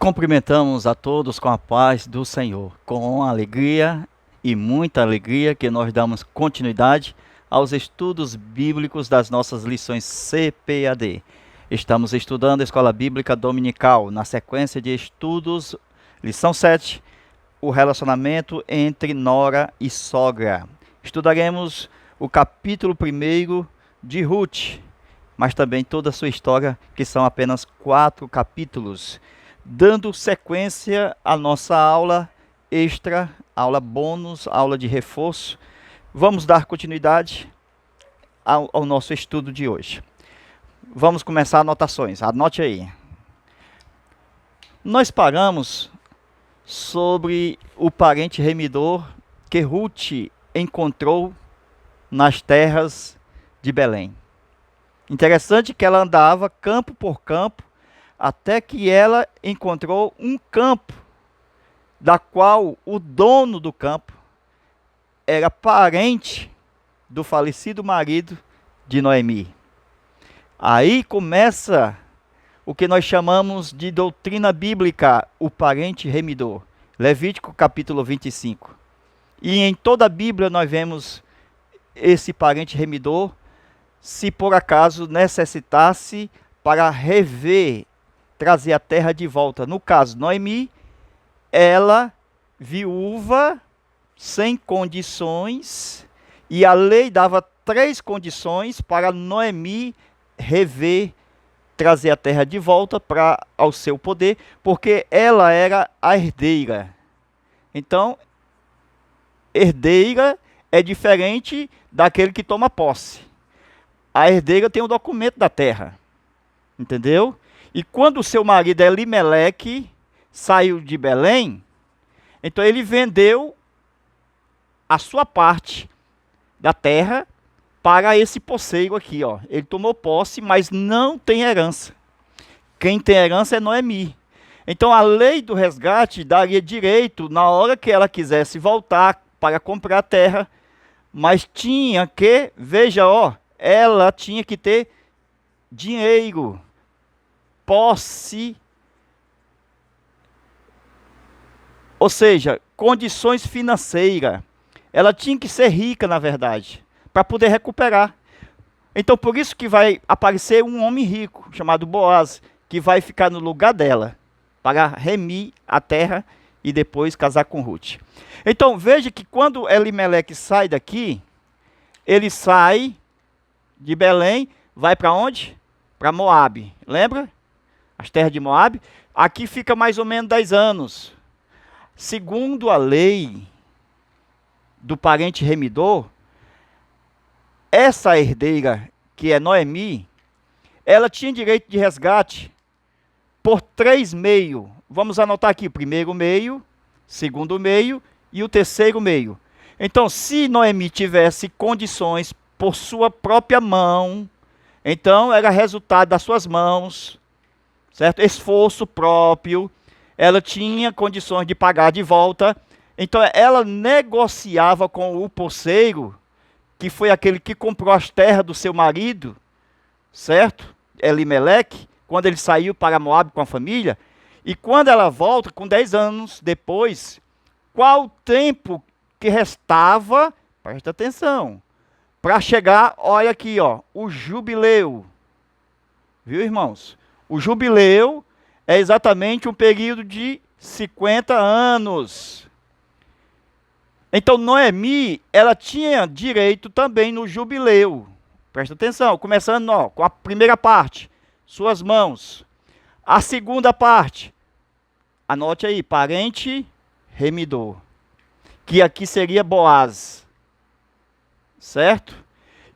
Cumprimentamos a todos com a paz do Senhor, com alegria e muita alegria que nós damos continuidade aos estudos bíblicos das nossas lições CPAD. Estamos estudando a Escola Bíblica Dominical, na sequência de estudos, lição 7, o relacionamento entre nora e sogra. Estudaremos o capítulo 1 de Ruth, mas também toda a sua história, que são apenas 4 capítulos. Dando sequência à nossa aula extra, aula bônus, aula de reforço, vamos dar continuidade ao nosso estudo de hoje. Vamos começar anotações, anote aí. Nós paramos sobre o parente remidor que Ruth encontrou nas terras de Belém. Interessante que ela andava campo por campo, até que ela encontrou um campo, da qual o dono do campo era parente do falecido marido de Noemi. Aí começa o que nós chamamos de doutrina bíblica, o parente remidor. Levítico capítulo 25. E em toda a Bíblia nós vemos esse parente remidor, se por acaso necessitasse para rever, trazer a terra de volta. No caso, Noemi, ela, viúva, sem condições, e a lei dava 3 condições para Noemi rever, trazer a terra de volta ao seu poder, porque ela era a herdeira. Então, herdeira é diferente daquele que toma posse. A herdeira tem o documento da terra, entendeu? E quando o seu marido Elimeleque saiu de Belém, então ele vendeu a sua parte da terra para esse poceiro aqui, ó. Ele tomou posse, mas não tem herança. Quem tem herança é Noemi. Então a lei do resgate daria direito, na hora que ela quisesse voltar para comprar a terra, mas tinha que, veja, ó, ela tinha que ter dinheiro, posse, ou seja, condições financeiras. Ela tinha que ser rica, na verdade, para poder recuperar. Então, por isso que vai aparecer um homem rico, chamado Boaz, que vai ficar no lugar dela, para remir a terra e depois casar com Ruth. Então, veja que quando Elimeleque sai daqui, ele sai de Belém, vai para onde? Para Moabe, lembra? As terras de Moabe. Aqui fica mais ou menos 10 anos. Segundo a lei do parente remidor, essa herdeira, que é Noemi, ela tinha direito de resgate por 3 meios. Vamos anotar aqui, o primeiro meio, segundo meio e o terceiro meio. Então, se Noemi tivesse condições por sua própria mão, então era resultado das suas mãos, certo? Esforço próprio, ela tinha condições de pagar de volta, então ela negociava com o poceiro, que foi aquele que comprou as terras do seu marido, certo? Elimeleque, quando ele saiu para Moabe com a família, e quando ela volta, com 10 anos depois, qual o tempo que restava, presta atenção, para chegar, olha aqui, ó, o jubileu, viu, irmãos? O jubileu é exatamente um período de 50 anos. Então, Noemi, ela tinha direito também no jubileu. Presta atenção, começando ó, com a primeira parte, suas mãos. A segunda parte, anote aí, parente remidor, que aqui seria Boaz, certo?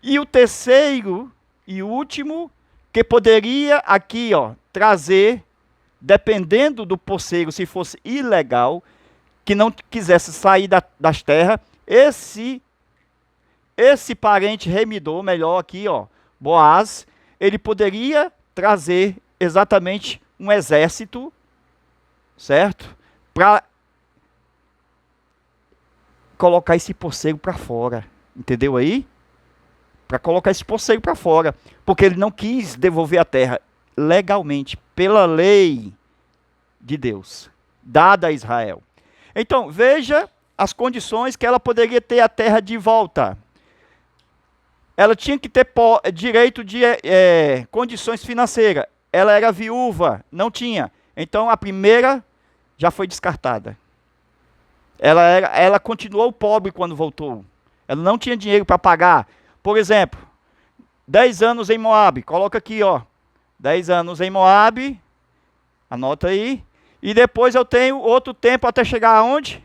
E o terceiro e último, que poderia aqui, ó, trazer, dependendo do poceiro, se fosse ilegal, que não quisesse sair das terras, esse parente remidor, melhor aqui, ó, Boaz, ele poderia trazer exatamente um exército, certo? Para colocar esse poceiro para fora, entendeu aí? Para colocar esse poceiro para fora, porque ele não quis devolver a terra legalmente, pela lei de Deus, dada a Israel. Então, veja as condições que ela poderia ter a terra de volta. Ela tinha que ter direito de condições financeiras. Ela era viúva, não tinha. Então, a primeira já foi descartada. Ela continuou pobre quando voltou. Ela não tinha dinheiro para pagar. Por exemplo, 10 anos em Moabe. Coloca aqui, ó. 10 anos em Moabe. Anota aí. E depois eu tenho outro tempo até chegar aonde?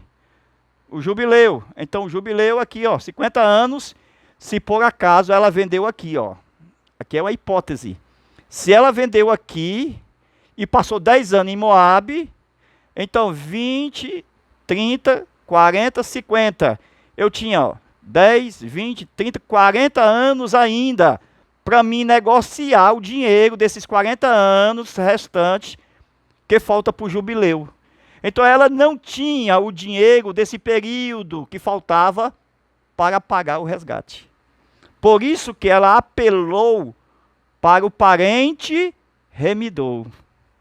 O jubileu. Então, o jubileu aqui, ó. 50 anos. Se por acaso ela vendeu aqui, ó. Aqui é uma hipótese. Se ela vendeu aqui e passou 10 anos em Moabe, então 20, 30, 40, 50. Eu tinha, ó, 10, 20, 30, 40 anos ainda para mim negociar o dinheiro desses 40 anos restantes que falta para o jubileu. Então ela não tinha o dinheiro desse período que faltava para pagar o resgate. Por isso que ela apelou para o parente remidor,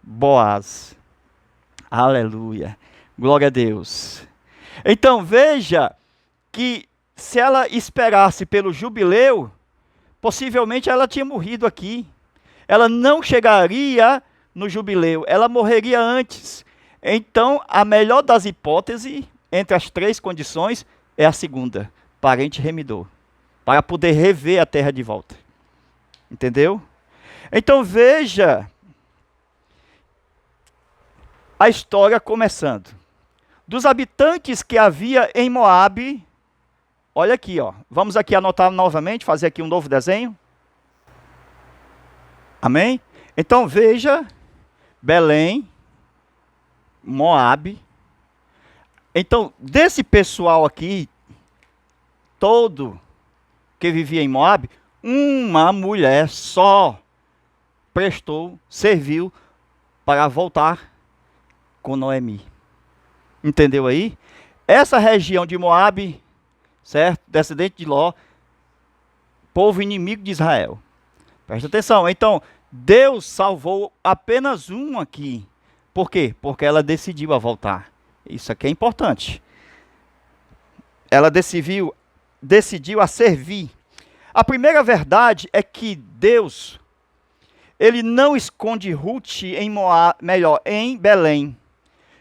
Boaz. Aleluia. Glória a Deus. Então veja que se ela esperasse pelo jubileu, possivelmente ela tinha morrido aqui. Ela não chegaria no jubileu, ela morreria antes. Então, a melhor das hipóteses, entre as três condições, é a segunda, parente remidor, para poder rever a terra de volta. Entendeu? Então veja a história começando. Dos habitantes que havia em Moabe, olha aqui, ó. Vamos aqui anotar novamente, fazer aqui um novo desenho. Amém? Então veja Belém, Moabe. Então, desse pessoal aqui, todo que vivia em Moabe, uma mulher só prestou, serviu para voltar com Noemi. Entendeu aí? Essa região de Moabe, certo? Descendente de Ló, povo inimigo de Israel. Presta atenção. Então, Deus salvou apenas um aqui. Por quê? Porque ela decidiu a voltar. Isso aqui é importante. Ela decidiu a servir. A primeira verdade é que Deus, ele não esconde Ruth em Moab, melhor, em Belém.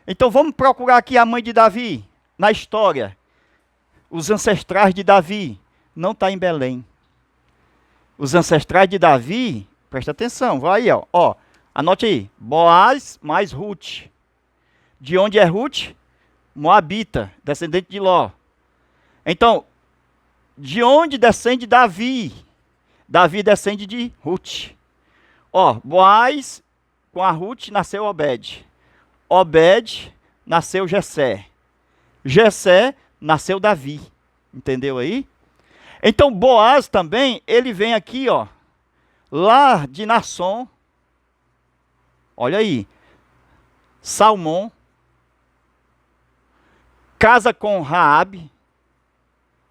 Então vamos procurar aqui a mãe de Davi, na história. Os ancestrais de Davi, não está em Belém. Os ancestrais de Davi, presta atenção, vai aí, ó, anote aí, Boaz mais Ruth. De onde é Ruth? Moabita, descendente de Ló. Então, de onde descende Davi? Davi descende de Ruth. Ó, Boaz com a Ruth nasceu Obed. Obed nasceu Jessé. Jessé nasceu Davi. Entendeu aí? Então Boaz também, ele vem aqui, ó, lá de Naasson. Olha aí. Salmão. Casa com Raabe.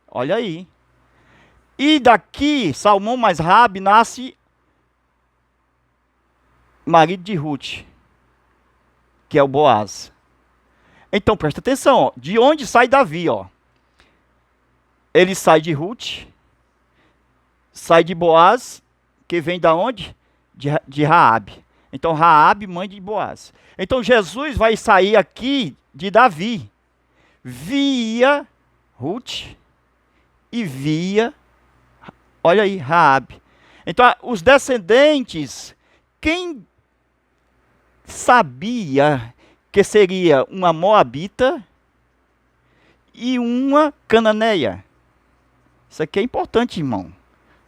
Olha aí. E daqui, Salmão mais Raabe, nasce marido de Ruth, que é o Boaz. Então presta atenção, ó, de onde sai Davi, ó? Ele sai de Ruth, sai de Boaz, que vem da onde? De Raabe. Então Raabe, mãe de Boaz. Então Jesus vai sair aqui de Davi, via Ruth e via, olha aí, Raabe. Então os descendentes, quem sabia que seria uma moabita e uma cananeia? Isso aqui é importante, irmão.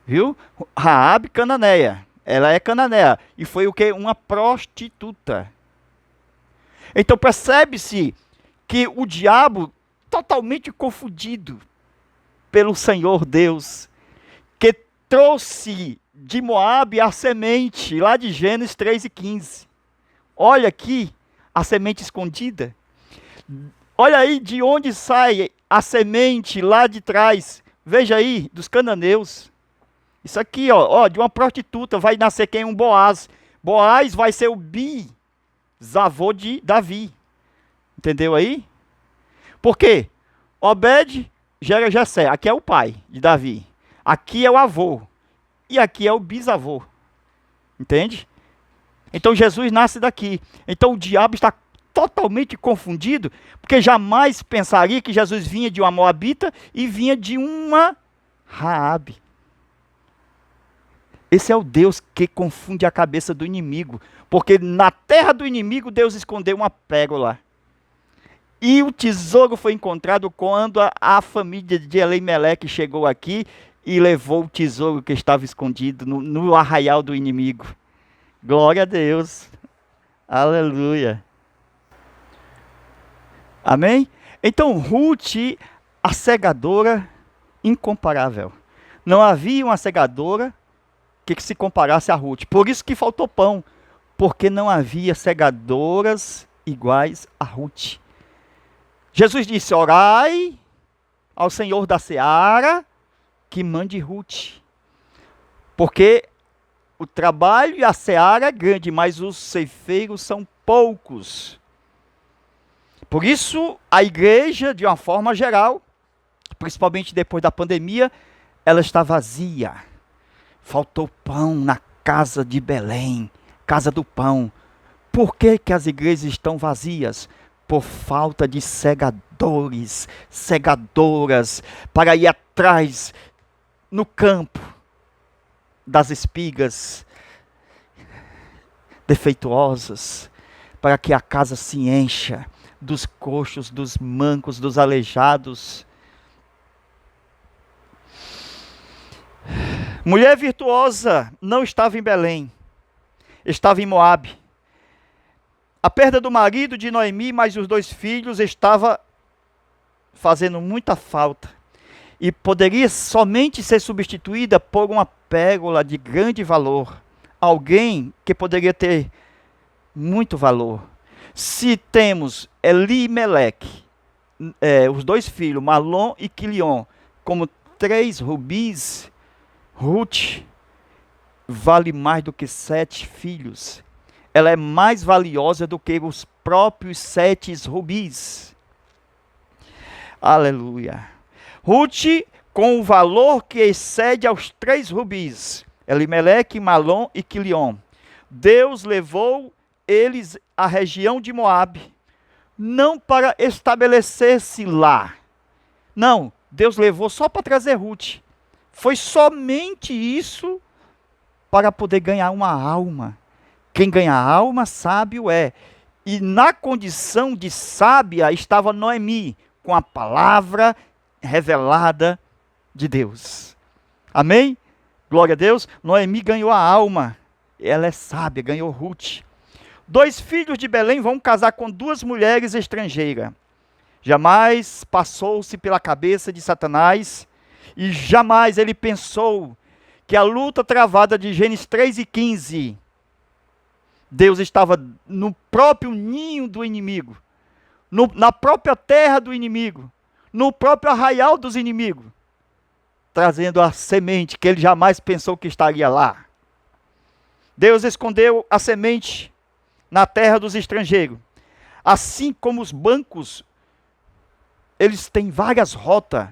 Viu? Raabe, cananeia. Ela é cananeia. E foi o que? Uma prostituta. Então percebe-se que o diabo, totalmente confundido pelo Senhor Deus, que trouxe de Moabe a semente, lá de Gênesis 3:15. Olha aqui, a semente escondida. Olha aí de onde sai a semente lá de trás. Veja aí, dos cananeus. Isso aqui, ó, de uma prostituta vai nascer quem? Um Boaz. Boaz vai ser o avô de Davi. Entendeu aí? Por quê? Obed gera Jessé. Aqui é o pai de Davi. Aqui é o avô. E aqui é o bisavô. Entende? Então Jesus nasce daqui. Então o diabo está totalmente confundido, porque jamais pensaria que Jesus vinha de uma moabita e vinha de uma Raabe. Esse é o Deus que confunde a cabeça do inimigo, porque na terra do inimigo Deus escondeu uma pérola. E o tesouro foi encontrado quando a família de Elimeleque chegou aqui e levou o tesouro que estava escondido no arraial do inimigo. Glória a Deus. Aleluia. Amém? Então, Ruth, a segadora incomparável. Não havia uma segadora que se comparasse a Ruth. Por isso que faltou pão. Porque não havia segadoras iguais a Ruth. Jesus disse: orai ao Senhor da seara que mande Ruth. Porque o trabalho e a seara é grande, mas os ceifeiros são poucos. Por isso, a igreja, de uma forma geral, principalmente depois da pandemia, ela está vazia. Faltou pão na casa de Belém, casa do pão. Por que que as igrejas estão vazias? Por falta de segadores, segadoras, para ir atrás no campo das espigas defeituosas, para que a casa se encha dos coxos, dos mancos, dos aleijados. Mulher virtuosa não estava em Belém, estava em Moabe. A perda do marido de Noemi, mais os 2 filhos, estava fazendo muita falta. E poderia somente ser substituída por uma pérola de grande valor. Alguém que poderia ter muito valor. Se temos Elimeleque, os 2 filhos, Malom e Quilion, como 3 rubis, Ruth vale mais do que 7 filhos. Ela é mais valiosa do que os próprios 7 rubis. Aleluia. Ruth, com o valor que excede aos 3 rubis, Elimeleque, Malom e Quilion. Deus levou eles à região de Moabe, não para estabelecer-se lá. Não, Deus levou só para trazer Ruth. Foi somente isso para poder ganhar uma alma. Quem ganha alma, sábio é. E na condição de sábia estava Noemi, com a palavra revelada de Deus. Amém? Glória a Deus. Noemi ganhou a alma. Ela é sábia, ganhou Ruth. 2 filhos de Belém vão casar com 2 mulheres estrangeiras. Jamais passou-se pela cabeça de Satanás e jamais ele pensou que a luta travada de Gênesis 3:15, Deus estava no próprio ninho do inimigo, na própria terra do inimigo, no próprio arraial dos inimigos, trazendo a semente que ele jamais pensou que estaria lá. Deus escondeu a semente na terra dos estrangeiros. Assim como os bancos, eles têm várias rotas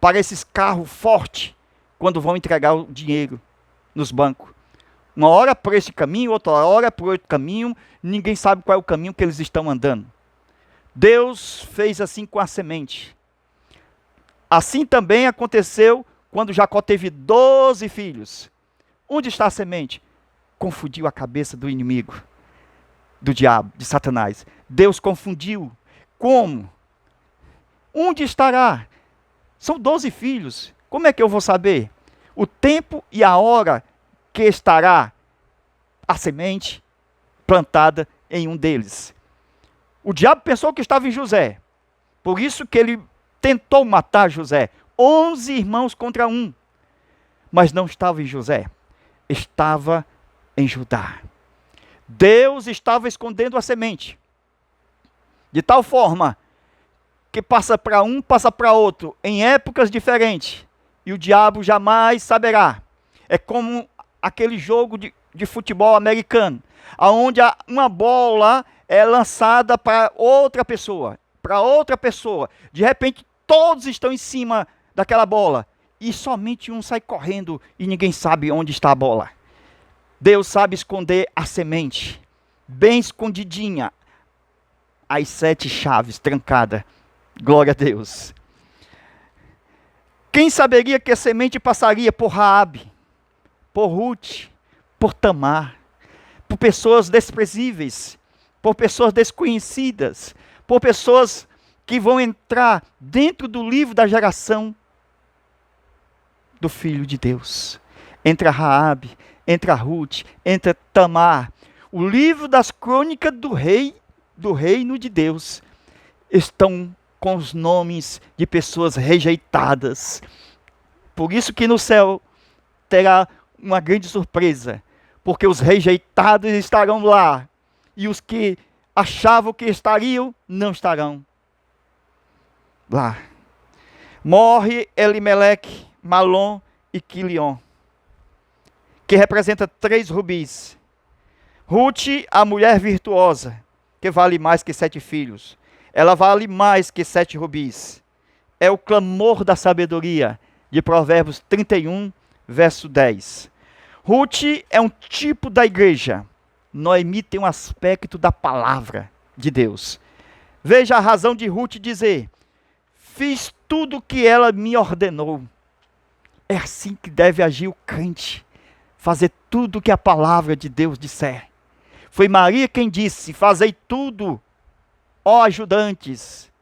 para esses carros fortes, quando vão entregar o dinheiro nos bancos. Uma hora por esse caminho, outra hora por outro caminho, ninguém sabe qual é o caminho que eles estão andando. Deus fez assim com a semente. Assim também aconteceu quando Jacó teve 12 filhos. Onde está a semente? Confundiu a cabeça do inimigo, do diabo, de Satanás. Deus confundiu. Como? Onde estará? São 12 filhos. Como é que eu vou saber? O tempo e a hora que estará a semente plantada em um deles. O diabo pensou que estava em José. Por isso que ele tentou matar José. 11 irmãos contra 1. Mas não estava em José. Estava em Judá. Deus estava escondendo a semente. De tal forma que passa para um, passa para outro, em épocas diferentes. E o diabo jamais saberá. É como aquele jogo de futebol americano, onde uma bola é lançada para outra pessoa, De repente, todos estão em cima daquela bola e somente um sai correndo e ninguém sabe onde está a bola. Deus sabe esconder a semente, bem escondidinha, as 7 chaves trancadas. Glória a Deus. Quem saberia que a semente passaria por Raabe, por Ruth, por Tamar, por pessoas desprezíveis, por pessoas desconhecidas, por pessoas que vão entrar dentro do livro da geração do Filho de Deus. Entra Raabe, entra Ruth, entra Tamar. O livro das crônicas do reino de Deus estão com os nomes de pessoas rejeitadas. Por isso que no céu terá uma grande surpresa, porque os rejeitados estarão lá e os que achavam que estariam, não estarão lá. Morre Elimeleque, Malom e Quilion, que representa 3 rubis. Ruth, a mulher virtuosa, que vale mais que 7 filhos. Ela vale mais que 7 rubis. É o clamor da sabedoria, de Provérbios 31, verso 10. Ruth é um tipo da igreja. Noemi tem um aspecto da palavra de Deus. Veja a razão de Ruth dizer: fiz tudo o que ela me ordenou. É assim que deve agir o crente. Fazer tudo o que a palavra de Deus disser. Foi Maria quem disse: fazei tudo, ó ajudantes,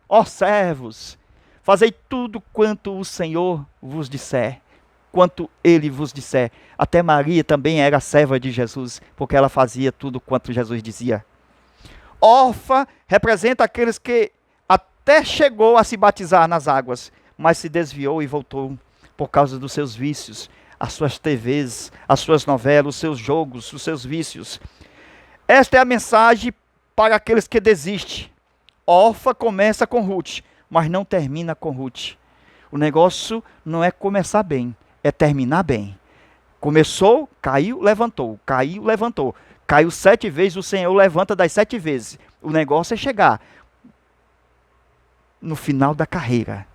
ó servos, fazei tudo quanto o Senhor vos disser, quanto Ele vos disser. Até Maria também era serva de Jesus, porque ela fazia tudo quanto Jesus dizia. Orfa representa aqueles que até chegou a se batizar nas águas, mas se desviou e voltou por causa dos seus vícios, as suas TVs, as suas novelas, os seus jogos, os seus vícios. Esta é a mensagem para aqueles que desistem. Orfa começa com Ruth, mas não termina com Ruth. O negócio não é começar bem, é terminar bem. Começou, caiu, levantou, caiu, levantou. Caiu 7 vezes, o Senhor levanta das 7 vezes. O negócio é chegar no final da carreira,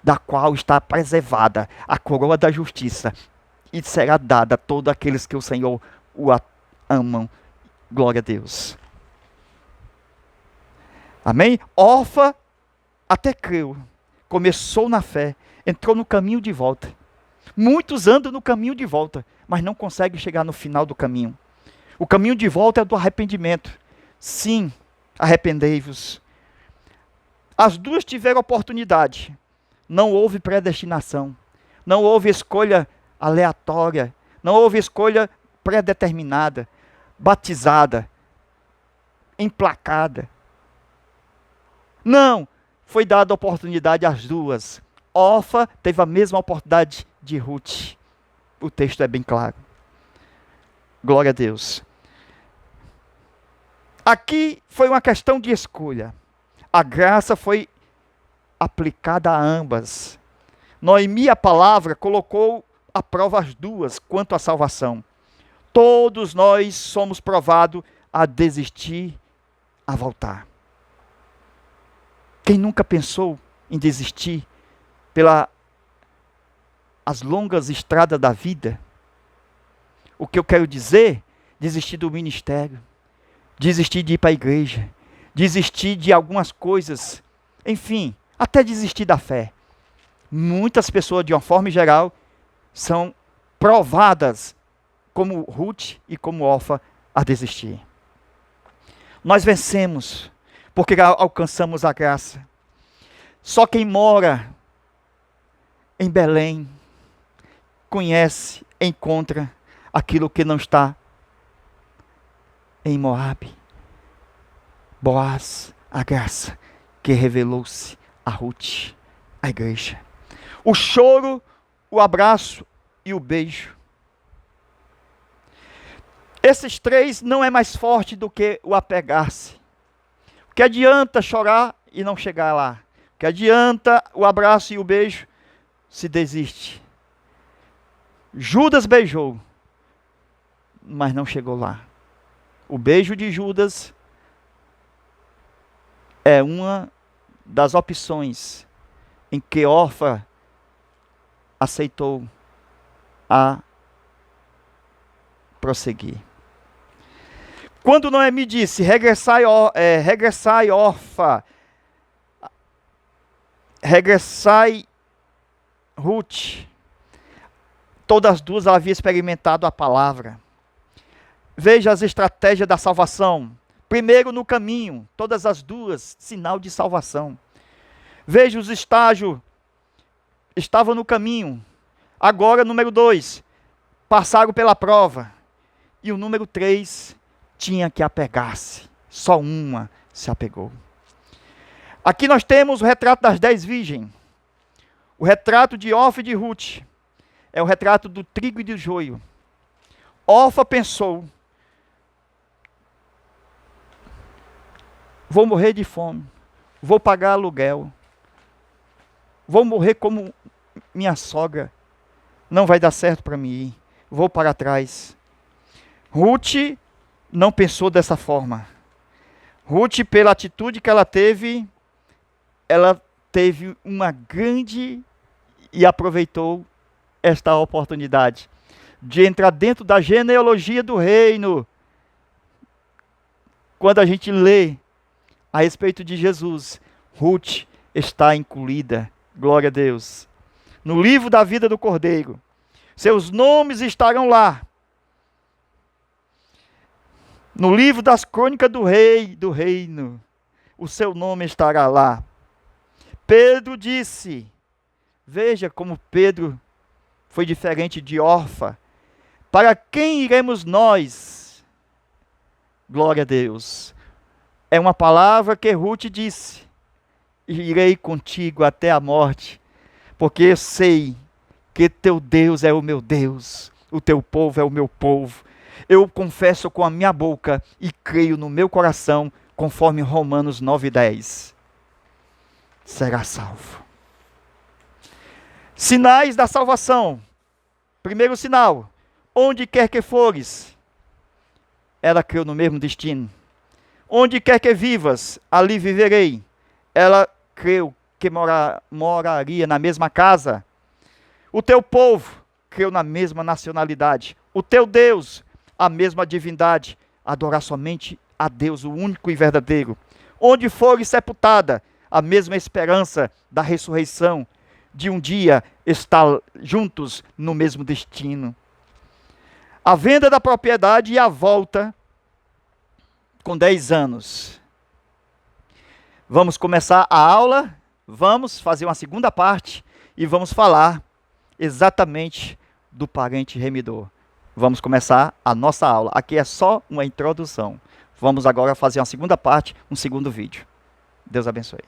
da qual está preservada a coroa da justiça, e será dada a todos aqueles que o Senhor o amam. Glória a Deus. Amém? Orfa até creu, começou na fé, entrou no caminho de volta. Muitos andam no caminho de volta, mas não conseguem chegar no final do caminho. O caminho de volta é do arrependimento. Sim, arrependei-vos. As duas tiveram oportunidade. Não houve predestinação. Não houve escolha aleatória. Não houve escolha predeterminada, batizada, emplacada. Não, foi dada a oportunidade às duas. Orfa teve a mesma oportunidade de Ruth. O texto é bem claro. Glória a Deus. Aqui foi uma questão de escolha. A graça foi aplicada a ambas. Noemi, a palavra, colocou à prova as duas quanto à salvação. Todos nós somos provados a desistir, a voltar. Quem nunca pensou em desistir as longas estradas da vida? O que eu quero dizer? Desistir do ministério, desistir de ir para a igreja, desistir de algumas coisas, enfim, até desistir da fé. Muitas pessoas, de uma forma geral, são provadas, como Ruth e como Orfa, a desistir. Nós vencemos, porque alcançamos a graça. Só quem mora em Belém conhece, encontra aquilo que não está em Moabe. Boaz, a graça que revelou-se a Ruth, a igreja. O choro, o abraço e o beijo. Esses 3 não é mais forte do que o apegar-se. O que adianta chorar e não chegar lá? O que adianta o abraço e o beijo se desiste? Judas beijou. mas não chegou lá. O beijo de Judas é uma das opções em que Orfa aceitou a prosseguir. Quando Noemi disse, regressai Orfa, regressai Ruth, todas as duas haviam experimentado a palavra. Veja as estratégias da salvação. Primeiro no caminho, todas as duas, sinal de salvação. Veja os estágios, estavam no caminho. Agora, número 2, passaram pela prova. E o número 3, tinha que apegar-se. Só uma se apegou. Aqui nós temos o retrato das 10 virgens. O retrato de Orfa e de Ruth. É o retrato do trigo e do joio. Orfa pensou, vou morrer de fome, vou pagar aluguel, vou morrer como minha sogra, não vai dar certo para mim ir, vou para trás. Ruth não pensou dessa forma. Ruth, pela atitude que ela teve uma grande e aproveitou esta oportunidade de entrar dentro da genealogia do reino. Quando a gente lê a respeito de Jesus, Ruth está incluída, glória a Deus, no livro da vida do Cordeiro. Seus nomes estarão lá. No livro das crônicas do rei, do reino, o seu nome estará lá. Pedro disse, veja como Pedro foi diferente de Orfa. Para quem iremos nós? Glória a Deus. É uma palavra que Ruth disse. Irei contigo até a morte, porque eu sei que teu Deus é o meu Deus, o teu povo é o meu povo. Eu confesso com a minha boca e creio no meu coração, conforme Romanos 9:10. Será salvo. Sinais da salvação. Primeiro sinal, onde quer que fores, ela creu no mesmo destino. Onde quer que vivas, ali viverei. Ela creu que moraria na mesma casa. O teu povo creu na mesma nacionalidade. O teu Deus, a mesma divindade. Adorar somente a Deus, o único e verdadeiro. Onde fores sepultada, a mesma esperança da ressurreição, de um dia estar juntos no mesmo destino. A venda da propriedade e a volta com 10 anos. Vamos começar a aula, vamos fazer uma segunda parte e vamos falar exatamente do parente remidor. Vamos começar a nossa aula. Aqui é só uma introdução. Vamos agora fazer uma segunda parte, um segundo vídeo. Deus abençoe.